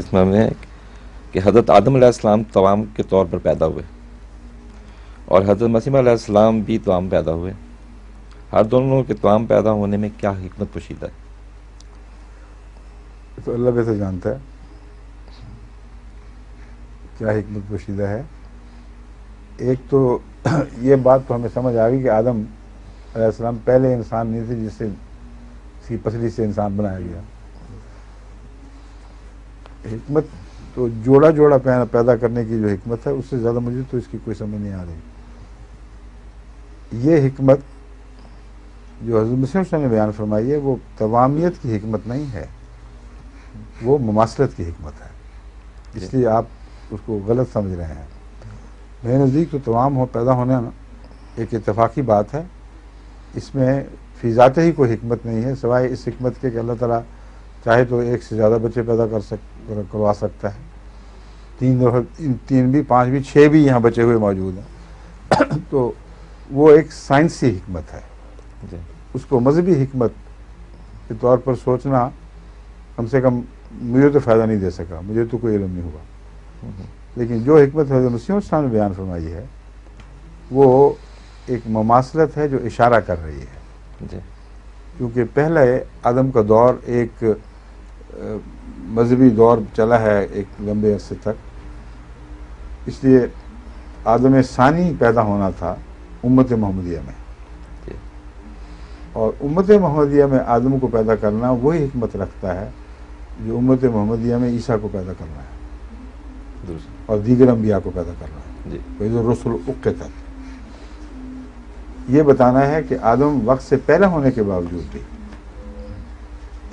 جس میں ہمیں کہ حضرت آدم علیہ السلام توام کے طور پر پیدا ہوئے اور حضرت مسیح علیہ السلام بھی توام پیدا ہوئے. ہر دونوں کے توام پیدا ہونے میں کیا حکمت پوشیدہ ہے؟ تو اللہ بہتر جانتا ہے کیا حکمت پوشیدہ ہے. ایک تو یہ بات تو ہمیں سمجھ آ گئی کہ آدم علیہ السلام پہلے انسان نہیں تھے جس سے اس کی پسلی سے انسان بنایا گیا. حکمت تو جوڑا جوڑا پیدا کرنے کی جو حکمت ہے اس سے زیادہ مجھے تو اس کی کوئی سمجھ نہیں آ رہی. یہ حکمت جو حضرت مسیح صلی اللہ علیہ وسلم نے بیان فرمائی ہے وہ توامیت کی حکمت نہیں ہے، وہ مماثلت کی حکمت ہے. اس لیے آپ اس کو غلط سمجھ رہے ہیں. میرے نزدیک تو توام پیدا ہونا ایک اتفاقی بات ہے. اس میں فی ذاتہ ہی کوئی حکمت نہیں ہے سوائے اس حکمت کے کہ اللہ تعالیٰ چاہے تو ایک سے زیادہ بچے پیدا کروا سکتا ہے. تین بھی، 5 بھی، 6 بھی یہاں بچے ہوئے موجود ہیں. تو وہ ایک سائنسی حکمت ہے. اس کو مذہبی حکمت کے طور پر سوچنا کم سے کم مجھے تو فائدہ نہیں دے سکا، مجھے تو کوئی علم نہیں ہوا. لیکن جو حکمت حضرت مسیح السلام نے بیان فرمائی ہے وہ ایک مماثلت ہے جو اشارہ کر رہی ہے. کیونکہ پہلے آدم کا دور ایک مذہبی دور چلا ہے ایک لمبے عرصے تک، اس لیے آدم ثانی پیدا ہونا تھا امت محمدیہ میں، اور امت محمدیہ میں آدم کو پیدا کرنا وہی حکمت رکھتا ہے جو امت محمدیہ میں عیسیٰ کو پیدا کرنا ہے اور دیگر انبیاء کو پیدا کرنا ہے. جو رسول اقتت یہ بتانا ہے کہ آدم وقت سے پہلے ہونے کے باوجود بھی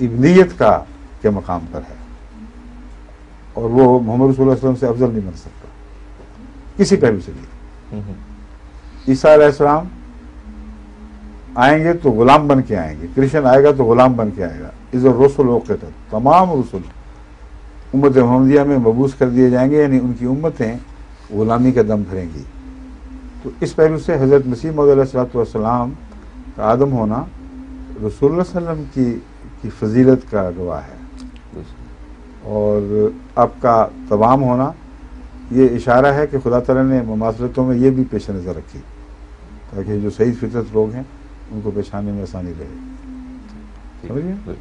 ابنیت کے مقام پر ہے، اور وہ محمد رسول اللہ صلی اللہ علیہ وسلم سے افضل نہیں بن سکتا کسی پہلو سے بھی. عیسیٰ علیہ السلام آئیں گے تو غلام بن کے آئیں گے، کرسچن آئے گا تو غلام بن کے آئے گا. از الرسل اقتت، تمام رسول امت محمدیہ میں مبعوث کر دیے جائیں گے، یعنی ان کی امتیں غلامی کا دم بھریں گی. تو اس پہلو سے حضرت مسیح موعود علیہ الصلوۃ والسلام کا آدم ہونا رسول اللہ صلی اللہ علیہ وسلم کی فضیلت کا گواہ ہے، اور اب کا توام ہونا یہ اشارہ ہے کہ خدا تعالیٰ نے مماثلتوں میں یہ بھی پیش نظر رکھی تاکہ جو صحیح فطرت لوگ ہیں ان کو پہچاننے میں آسانی رہے. سمجھ گئے؟